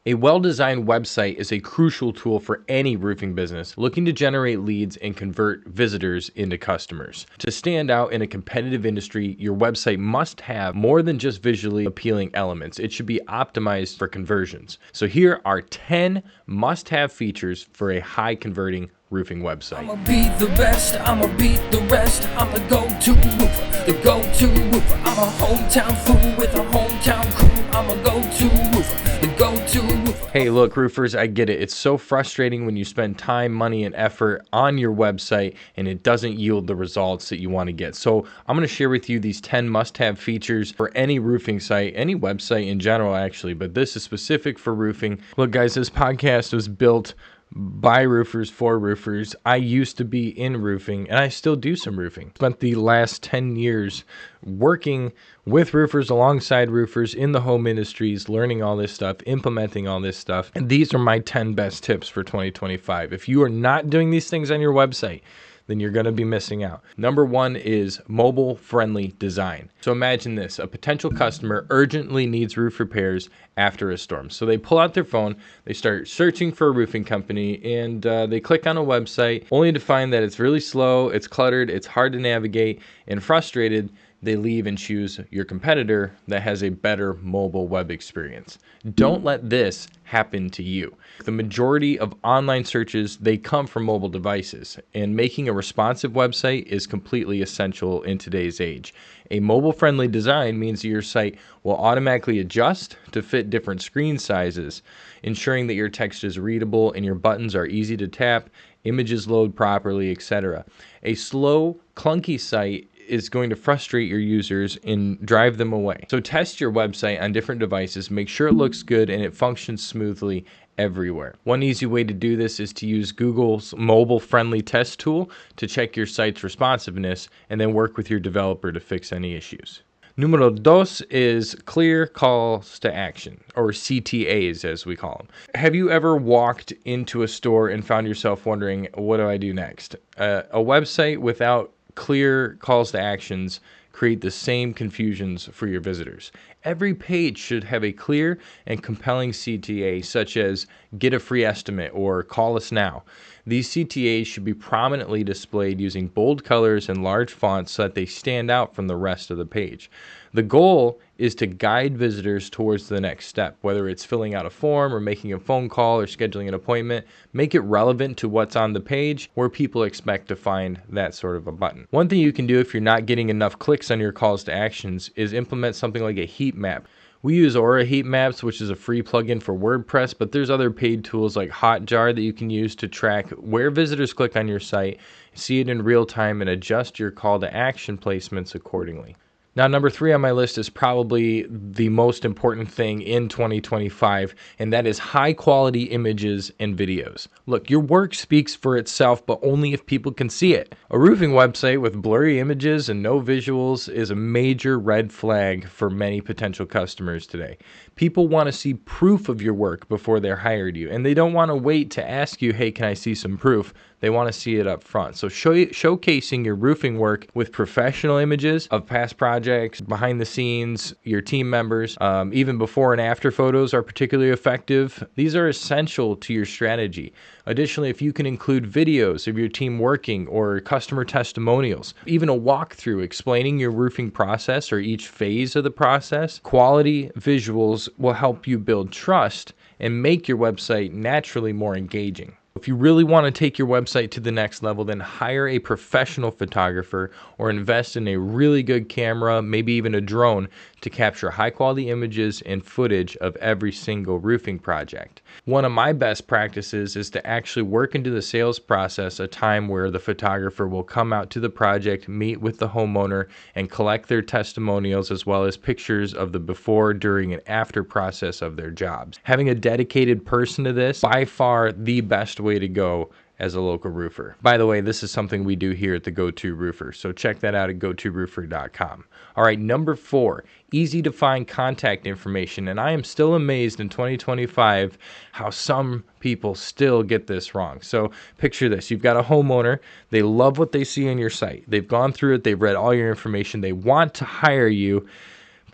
A well-designed website is a crucial tool for any roofing business looking to generate leads and convert visitors into customers. To stand out in a competitive industry, your website must have more than just visually appealing elements. It should be optimized for conversions. So here are 10 must-have features for a high-converting roofing website. I'ma be the best, I'ma beat the rest, I'm the go-to roofer, the go-to roofer. I'm a hometown fool with a hometown crew, I'm a go-to roofer, the go-to roofer. Hey, look, roofers, I get it. It's so frustrating when you spend time, money, and effort on your website and it doesn't yield the results that you want to get. So I'm going to share with you these 10 must-have features for any roofing site, any website in general, actually, but this is specific for roofing. Look, guys, this podcast was built by roofers for roofers. I used to be in roofing and I still do some roofing. Spent the last 10 years working with roofers, alongside roofers in the home industries, learning all this stuff, implementing all this stuff. And these are my 10 best tips for 2025. If you are not doing these things on your website, then you're going to be missing out. Number one is mobile-friendly design. So imagine this, a potential customer urgently needs roof repairs after a storm. So they pull out their phone, they start searching for a roofing company, and they click on a website only to find that it's really slow, it's cluttered, it's hard to navigate, and frustrated, they leave and choose your competitor that has a better mobile web experience. Don't let this happen to you. The majority of online searches, they come from mobile devices, and making a responsive website is completely essential in today's age. A mobile-friendly design means that your site will automatically adjust to fit different screen sizes, ensuring that your text is readable and your buttons are easy to tap, images load properly, etc. A slow, clunky site is going to frustrate your users and drive them away. So test your website on different devices, make sure it looks good and it functions smoothly everywhere. One easy way to do this is to use Google's mobile-friendly test tool to check your site's responsiveness and then work with your developer to fix any issues. Numero dos is clear calls to action, or CTAs as we call them. Have you ever walked into a store and found yourself wondering, what do I do next? A website without clear calls to actions create the same confusions for your visitors. Every page should have a clear and compelling CTA, such as get a free estimate or call us now. These CTAs should be prominently displayed using bold colors and large fonts so that they stand out from the rest of the page. The goal is to guide visitors towards the next step, whether it's filling out a form or making a phone call or scheduling an appointment. Make it relevant to what's on the page where people expect to find that sort of a button. One thing you can do if you're not getting enough clicks on your calls to actions is implement something like a heat map. We use Aura Heat Maps, which is a free plugin for WordPress, but there's other paid tools like Hotjar that you can use to track where visitors click on your site, see it in real time, and adjust your call to action placements accordingly. Now, number 3 on my list is probably the most important thing in 2025, and that is high quality images and videos. Look, your work speaks for itself, but only if people can see it. A roofing website with blurry images and no visuals is a major red flag for many potential customers today. People want to see proof of your work before they're hired you, and they don't want to wait to ask you, hey, can I see some proof? They want to see it up front. So showcasing your roofing work with professional images of past projects, behind the scenes, your team members, even before and after photos are particularly effective. These are essential to your strategy. Additionally, if you can include videos of your team working or customer testimonials, even a walkthrough explaining your roofing process or each phase of the process, quality visuals will help you build trust and make your website naturally more engaging. If you really want to take your website to the next level, then hire a professional photographer or invest in a really good camera, maybe even a drone, to capture high quality images and footage of every single roofing project. One of my best practices is to actually work into the sales process a time where the photographer will come out to the project, meet with the homeowner, and collect their testimonials as well as pictures of the before, during, and after process of their jobs. Having a dedicated person to this, by far the best way to go as a local roofer. By the way, this is something we do here at the Go2 Roofer, so check that out at go2roofer.com. All right, number 4, easy to find contact information. And I am still amazed in 2025 how some people still get this wrong. So picture this, you've got a homeowner, they love what they see on your site. They've gone through it, they've read all your information, they want to hire you,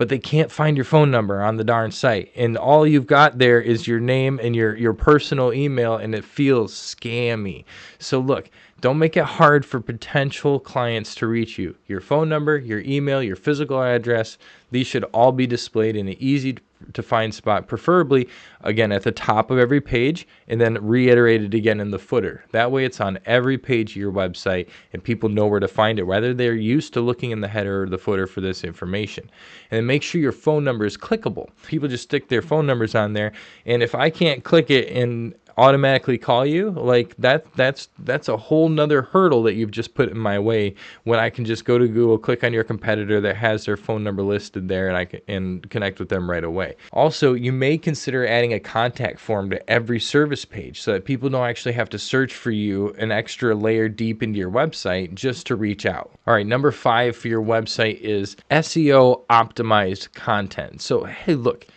but they can't find your phone number on the darn site. And all you've got there is your name and your personal email, and it feels scammy. So look, don't make it hard for potential clients to reach you. Your phone number, your email, your physical address, these should all be displayed in an easy to find spot, preferably, again, at the top of every page, and then reiterated again in the footer. That way it's on every page of your website and people know where to find it, whether they're used to looking in the header or the footer for this information. And then make sure your phone number is clickable. People just stick their phone numbers on there, and if I can't click it and automatically call you, like that's a whole nother hurdle that you've just put in my way, when I can just go to Google, click on your competitor that has their phone number listed there, and I can connect with them right away. Also, you may consider adding a contact form to every service page so that people don't actually have to search for you an extra layer deep into your website just to reach out. All right, number 5 for your website is SEO optimized content. So hey, look,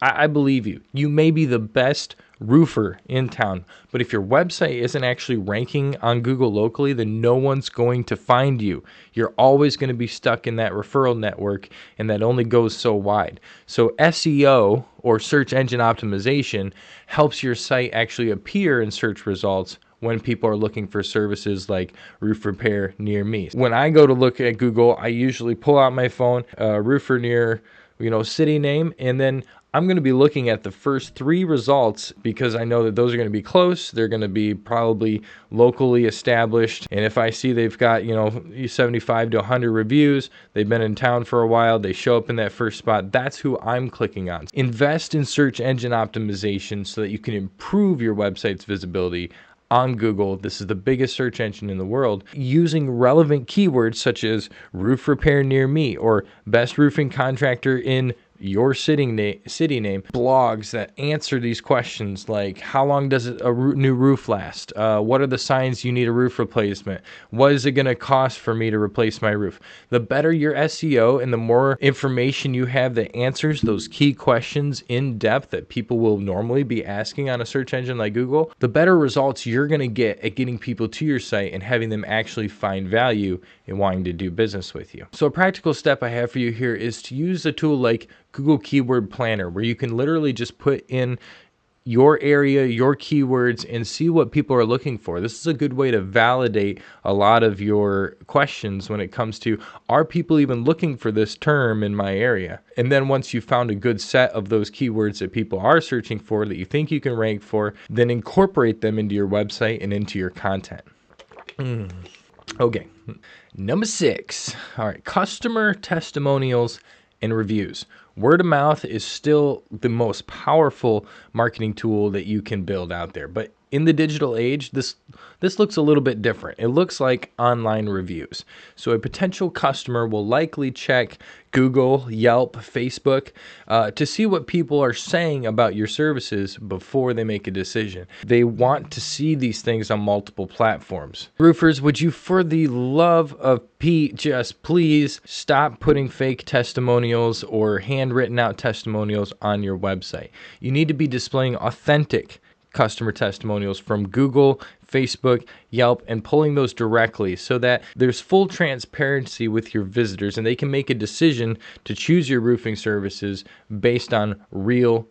I believe you. You may be the best roofer in town, but if your website isn't actually ranking on Google locally, then no one's going to find you. You're always going to be stuck in that referral network, and that only goes so wide. So SEO, or search engine optimization, helps your site actually appear in search results when people are looking for services like roof repair near me. When I go to look at Google, I usually pull out my phone, roofer near, city name, and then I'm going to be looking at the first 3 results because I know that those are going to be close. They're going to be probably locally established. And if I see they've got, 75 to 100 reviews, they've been in town for a while, they show up in that first spot, that's who I'm clicking on. Invest in search engine optimization so that you can improve your website's visibility on Google. This is the biggest search engine in the world, using relevant keywords such as roof repair near me or best roofing contractor in your city name, blogs that answer these questions like how long does new roof last? What are the signs you need a roof replacement? What is it going to cost for me to replace my roof? The better your SEO and the more information you have that answers those key questions in depth that people will normally be asking on a search engine like Google, the better results you're going to get at getting people to your site and having them actually find value in wanting to do business with you. So a practical step I have for you here is to use a tool like Google Keyword Planner, where you can literally just put in your area, your keywords, and see what people are looking for. This is a good way to validate a lot of your questions when it comes to, are people even looking for this term in my area? And then once you've found a good set of those keywords that people are searching for, that you think you can rank for, then incorporate them into your website and into your content. Okay, number 6. All right, customer testimonials and reviews. Word of mouth is still the most powerful marketing tool that you can build out there. But in the digital age, this looks a little bit different. It looks like online reviews. So a potential customer will likely check Google, Yelp, Facebook to see what people are saying about your services before they make a decision. They want to see these things on multiple platforms. Roofers, would you, for the love of Pete, just please stop putting fake testimonials or handwritten out testimonials on your website? You need to be displaying authentic customer testimonials from Google, Facebook, Yelp, and pulling those directly so that there's full transparency with your visitors and they can make a decision to choose your roofing services based on real,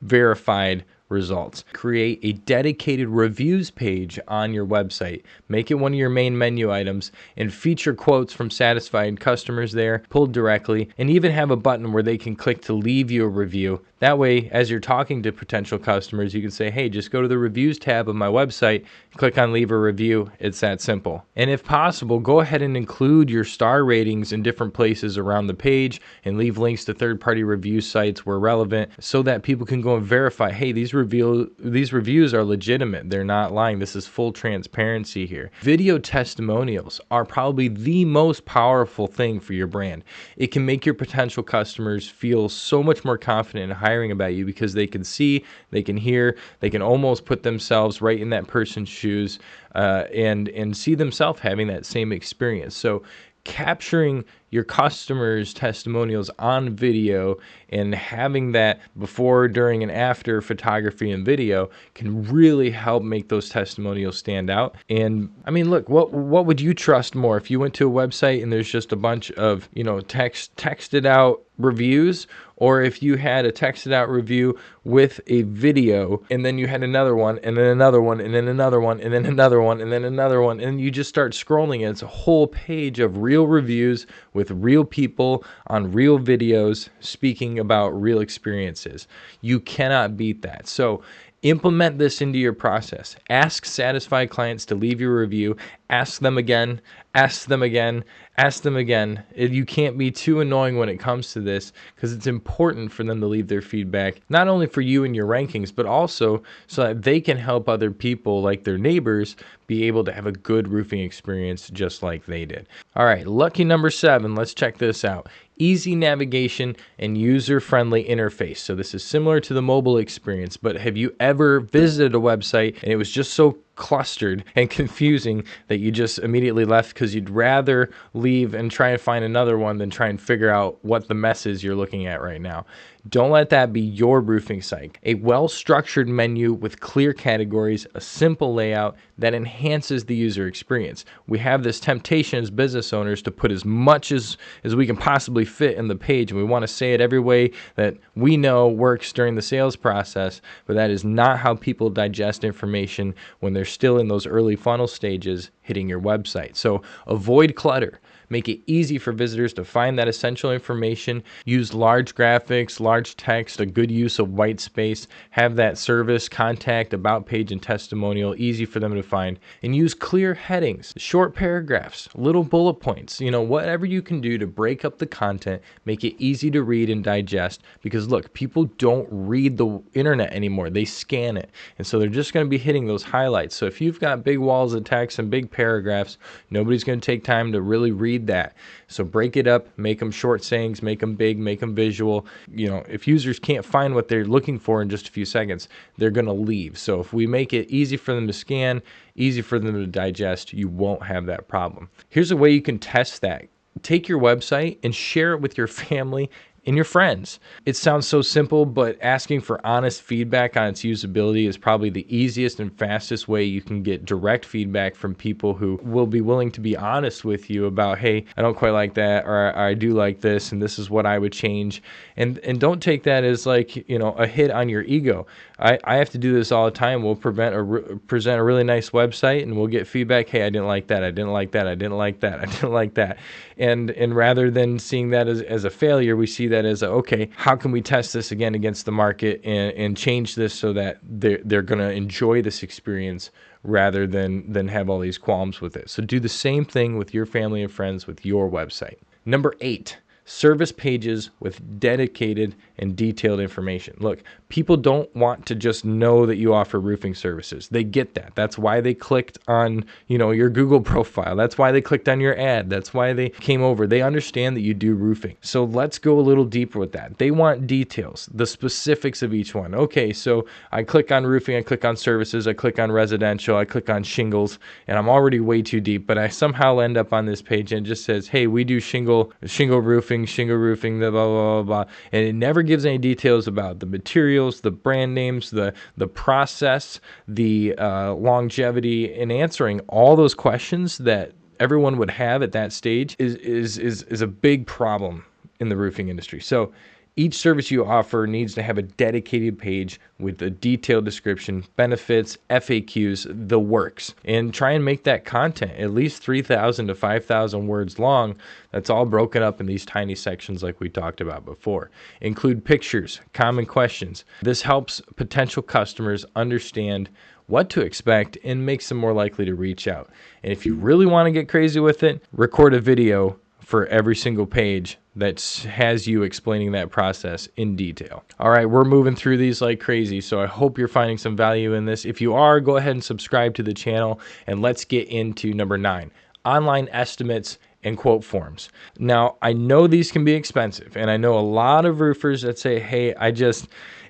verified results. Create a dedicated reviews page on your website. Make it one of your main menu items and feature quotes from satisfied customers there, pulled directly, and even have a button where they can click to leave you a review. That way, as you're talking to potential customers, you can say, hey, just go to the reviews tab of my website, click on leave a review. It's that simple. And if possible, go ahead and include your star ratings in different places around the page and leave links to third-party review sites where relevant so that people can go and verify, hey, these reviews are legitimate. They're not lying. This is full transparency here. Video testimonials are probably the most powerful thing for your brand. It can make your potential customers feel so much more confident in hiring about you because they can see, they can hear, they can almost put themselves right in that person's shoes and see themselves having that same experience. So capturing your customers' testimonials on video and having that before, during, and after photography and video can really help make those testimonials stand out. And I mean, look, what would you trust more if you went to a website and there's just a bunch of, texted out reviews, or if you had a texted out review with a video and then you had another one and then another one and then another one and then another one and then another one, and you just start scrolling and it's a whole page of real reviews with real people on real videos speaking about real experiences. You cannot beat that. So implement this into your process. Ask satisfied clients to leave your review. Ask them again, ask them again, ask them again. You can't be too annoying when it comes to this, because it's important for them to leave their feedback, not only for you and your rankings, but also so that they can help other people like their neighbors be able to have a good roofing experience just like they did. All right, lucky number 7, let's check this out. Easy navigation and user-friendly interface. So this is similar to the mobile experience, but have you ever visited a website and it was just so clustered and confusing that you just immediately left because you'd rather leave and try and find another one than try and figure out what the mess is you're looking at right now? Don't let that be your roofing site. A well-structured menu with clear categories, a simple layout that enhances the user experience. We have this temptation as business owners to put as much as we can possibly fit in the page, and we want to say it every way that we know works during the sales process, but that is not how people digest information when they're still in those early funnel stages hitting your website. So avoid clutter. Make it easy for visitors to find that essential information. Use large graphics, large text, a good use of white space. Have that service, contact, about page, and testimonial easy for them to find. And use clear headings, short paragraphs, little bullet points. Whatever you can do to break up the content, make it easy to read and digest. Because look, people don't read the internet anymore. They scan it. And so they're just going to be hitting those highlights. So if you've got big walls of text and big paragraphs, nobody's going to take time to really read that. So break it up, make them short sayings, make them big, make them visual. If users can't find what they're looking for in just a few seconds, they're going to leave. So if we make it easy for them to scan, easy for them to digest, you won't have that problem. Here's a way you can test that. Take your website and share it with your family and your friends. It sounds so simple, but asking for honest feedback on its usability is probably the easiest and fastest way you can get direct feedback from people who will be willing to be honest with you about, hey, I don't quite like that, or I do like this, and this is what I would change. And don't take that as like, a hit on your ego. I have to do this all the time. We'll present a really nice website, and we'll get feedback. Hey, I didn't like that. I didn't like that. I didn't like that. I didn't like that. And rather than seeing that as a failure, we see that as okay, how can we test this again against the market and change this so that they're going to enjoy this experience rather than have all these qualms with it. So do the same thing with your family and friends with your website. Number 8. Service pages with dedicated and detailed information. Look, people don't want to just know that you offer roofing services. They get that. That's why they clicked on, your Google profile. That's why they clicked on your ad. That's why they came over. They understand that you do roofing. So let's go a little deeper with that. They want details, the specifics of each one. Okay, so I click on roofing, I click on services, I click on residential, I click on shingles, and I'm already way too deep, but I somehow end up on this page and it just says, hey, we do shingle roofing, the blah, blah, blah, blah. And it never gives any details about the materials, the brand names, the process, the longevity. And answering all those questions that everyone would have at that stage is a big problem in the roofing industry. So each service you offer needs to have a dedicated page with a detailed description, benefits, FAQs, the works. And try and make that content at least 3,000 to 5,000 words long. That's all broken up in these tiny sections like we talked about before. Include pictures, common questions. This helps potential customers understand what to expect and makes them more likely to reach out. And if you really want to get crazy with it, record a video for every single page that has you explaining that process in detail. All right, we're moving through these like crazy, so I hope you're finding some value in this. If you are, go ahead and subscribe to the channel, and let's get into number 9, online estimates and quote forms. Now, I know these can be expensive, and I know a lot of roofers that say, hey,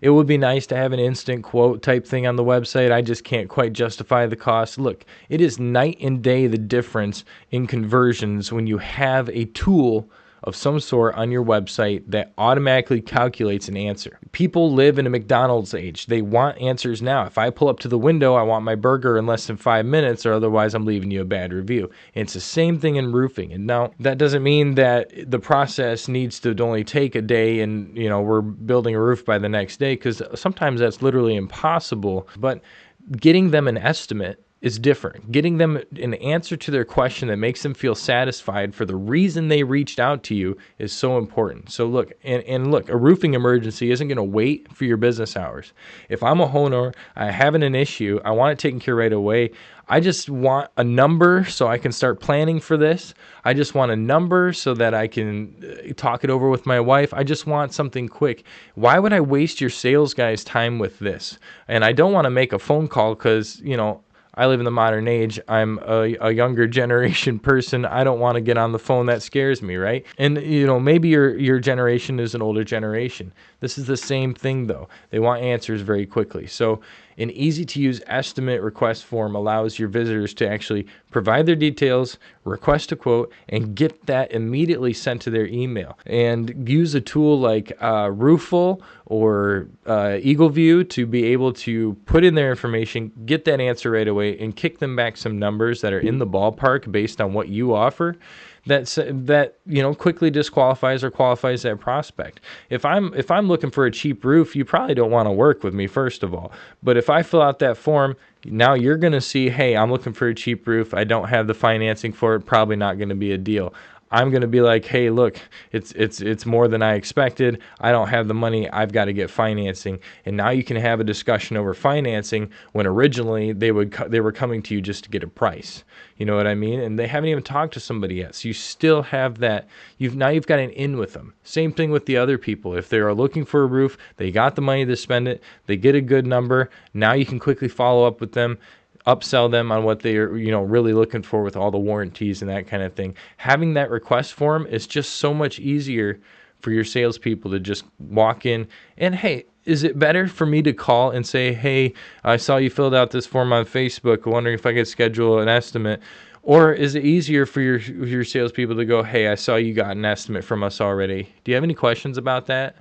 it would be nice to have an instant quote type thing on the website. I just can't quite justify the cost. Look, it is night and day the difference in conversions when you have a tool of some sort on your website that automatically calculates an answer. People live in a McDonald's age. They want answers now. If I pull up to the window, I want my burger in less than 5 minutes, or otherwise I'm leaving you a bad review. And it's the same thing in roofing. And now that doesn't mean that the process needs to only take a day and, we're building a roof by the next day, because sometimes that's literally impossible. But getting them an estimate is different. Getting them an answer to their question that makes them feel satisfied for the reason they reached out to you is so important. So look, and look, a roofing emergency isn't going to wait for your business hours. If I'm a homeowner, I having an issue, I want it taken care of right away. I just want a number so I can start planning for this. I just want a number so that I can talk it over with my wife. I just want something quick. Why would I waste your sales guy's time with this? And I don't want to make a phone call because, I live in the modern age. I'm a younger generation person. I don't want to get on the phone. That scares me, right? And, maybe your generation is an older generation. This is the same thing, though. They want answers very quickly. So an easy-to-use estimate request form allows your visitors to actually provide their details, request a quote, and get that immediately sent to their email. And use a tool like Roofle or EagleView to be able to put in their information, get that answer right away, and kick them back some numbers that are in the ballpark based on what you offer. That quickly disqualifies or qualifies that prospect. If I'm looking for a cheap roof, you probably don't want to work with me, first of all. But if I fill out that form, now you're going to see, hey, I'm looking for a cheap roof. I don't have the financing for it. Probably not going to be a deal. I'm going to be like, hey, look, it's more than I expected. I don't have the money. I've got to get financing. And now you can have a discussion over financing when originally they were coming to you just to get a price. You know what I mean? And they haven't even talked to somebody yet. So you still have that. You've got an in with them. Same thing with the other people. If they are looking for a roof, they got the money to spend it. They get a good number. Now you can quickly follow up with them, upsell them on what they're really looking for with all the warranties and that kind of thing. Having that request form is just so much easier for your salespeople to just walk in and, hey, is it better for me to call and say, hey, I saw you filled out this form on Facebook, wondering if I could schedule an estimate? Or is it easier for your salespeople to go, hey, I saw you got an estimate from us already. Do you have any questions about that?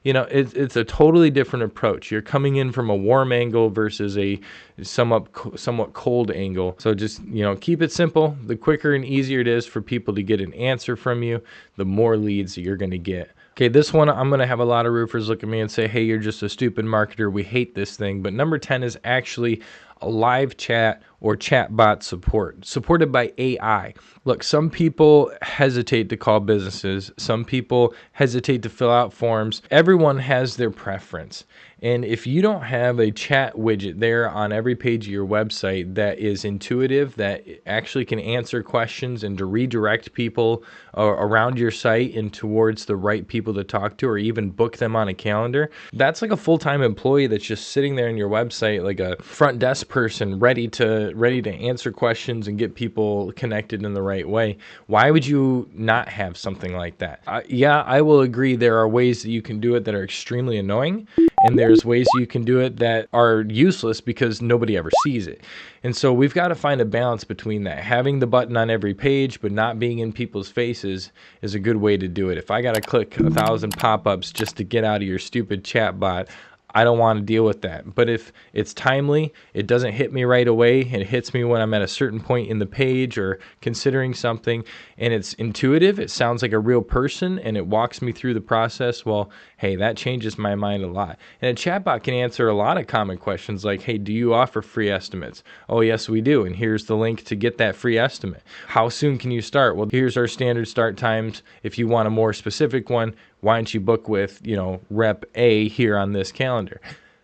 It's a totally different approach. You're coming in from a warm angle versus a somewhat cold angle. So just, keep it simple. The quicker and easier it is for people to get an answer from you, the more leads that you're going to get. Okay, this one, I'm going to have a lot of roofers look at me and say, hey, you're just a stupid marketer. We hate this thing. But number 10 is actually a live chat or chatbot support, supported by AI. Look, some people hesitate to call businesses. Some people hesitate to fill out forms. Everyone has their preference. And if you don't have a chat widget there on every page of your website that is intuitive, that actually can answer questions and to redirect people around your site and towards the right people to talk to, or even book them on a calendar, that's like a full-time employee that's just sitting there in your website like a front desk person ready to answer questions and get people connected in the right way. Why would you not have something like that? I will agree there are ways that you can do it that are extremely annoying, and there's ways you can do it that are useless because nobody ever sees it. And so we've got to find a balance between that. Having the button on every page but not being in people's faces is a good way to do it. If I got to click 1,000 pop-ups just to get out of your stupid chat bot, I don't want to deal with that. But if it's timely, it doesn't hit me right away, it hits me when I'm at a certain point in the page or considering something, and it's intuitive, it sounds like a real person, and it walks me through the process, well, hey, that changes my mind a lot. And a chatbot can answer a lot of common questions like, hey, do you offer free estimates? Oh, yes, we do, and here's the link to get that free estimate. How soon can you start? Well, here's our standard start times. If you want a more specific one, why don't you book with, rep A here on this calendar?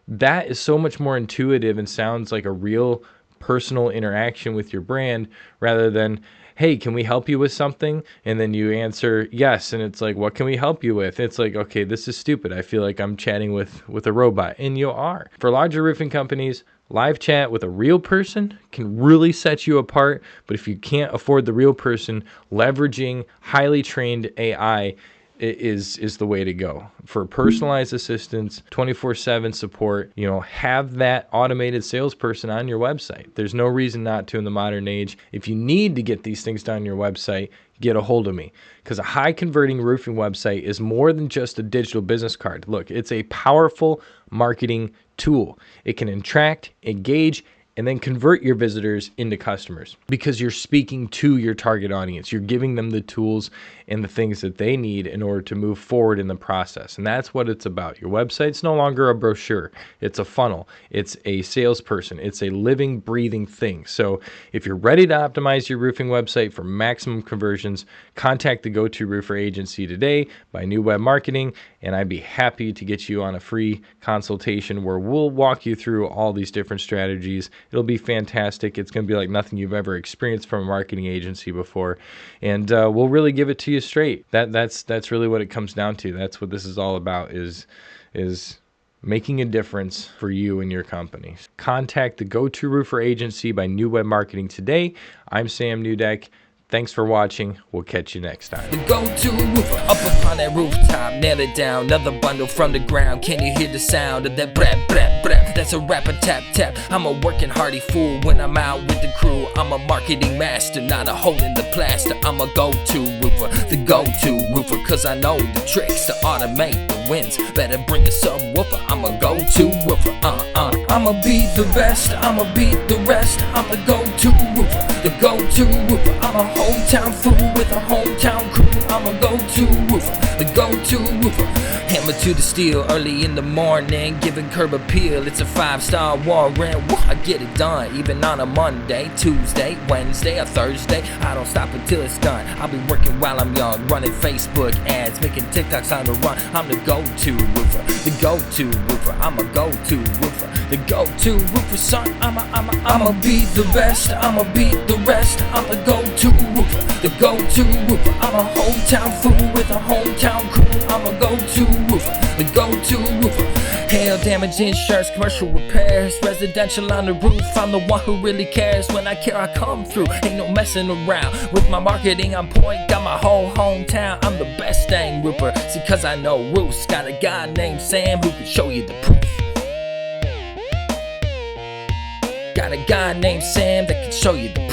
That is so much more intuitive and sounds like a real personal interaction with your brand rather than, hey, can we help you with something? And then you answer yes. And it's like, what can we help you with? It's like, okay, this is stupid. I feel like I'm chatting with a robot. And you are. For larger roofing companies, live chat with a real person can really set you apart. But if you can't afford the real person, leveraging highly trained AI is the way to go. For personalized assistance, 24/7 support, have that automated salesperson on your website. There's no reason not to in the modern age. If you need to get these things done on your website, get a hold of me, because a high converting roofing website is more than just a digital business card. Look, it's a powerful marketing tool. It can attract, engage, and then convert your visitors into customers, because you're speaking to your target audience. You're giving them the tools and the things that they need in order to move forward in the process. And that's what it's about. Your website's no longer a brochure. It's a funnel. It's a salesperson. It's a living, breathing thing. So if you're ready to optimize your roofing website for maximum conversions, contact the Go2 Roofer agency today by New Web Marketing, and I'd be happy to get you on a free consultation where we'll walk you through all these different strategies. It'll be fantastic. It's going to be like nothing you've ever experienced from a marketing agency before, and we'll really give it to you straight. That's really what it comes down to. That's what this is all about, is making a difference for you and your company. Contact the Go2 Roofer agency by New Web Marketing today. I'm Sam Newdeck. Thanks for watching. We'll catch you next time. The Go2 Roofer, up upon that rooftop, nail it down. Another bundle from the ground. Can you hear the sound of that brap, brap, brap? That's a rapper tap, tap. I'm a working hardy fool when I'm out with the crew. I'm a marketing master, not a hole in the plaster. I'm a Go2 Roofer, the Go2 Roofer, cause I know the tricks to automate the wins. Better bring a subwoofer. I'm a Go2 Roofer. I'ma be the best. I'ma beat the rest. I'm the Go2 Roofer, the Go2 Roofer. I'm a hometown fool with a hometown crew. I'm a Go2 Roofer, the Go2 Roofer. Hammer to the steel early in the morning, giving curb appeal. It's a 5-star warrant. I get it done, even on a Monday, Tuesday, Wednesday, or Thursday. I don't stop until it's done. I'll be working while I'm young, running Facebook ads, making TikToks on the run. I'm the Go2 Roofer, the Go2 Roofer. I'm a Go2 Roofer, the Go2 Roofer, son. I'ma be the best. I'ma beat the rest. I'm the Go2 Roofer, the Go2 Roofer. I'm a hometown fool with a hometown crew. I'm a Go2 Roofer, the Go2 Roofer. Hail damage insurance, commercial repairs, residential on the roof. I'm the one who really cares. When I care, I come through. Ain't no messing around. With my marketing on point, got my whole hometown. I'm the best dang roofer. See, cause I know roofs. Got a guy named Sam who can show you the proof. Got a guy named Sam that can show you the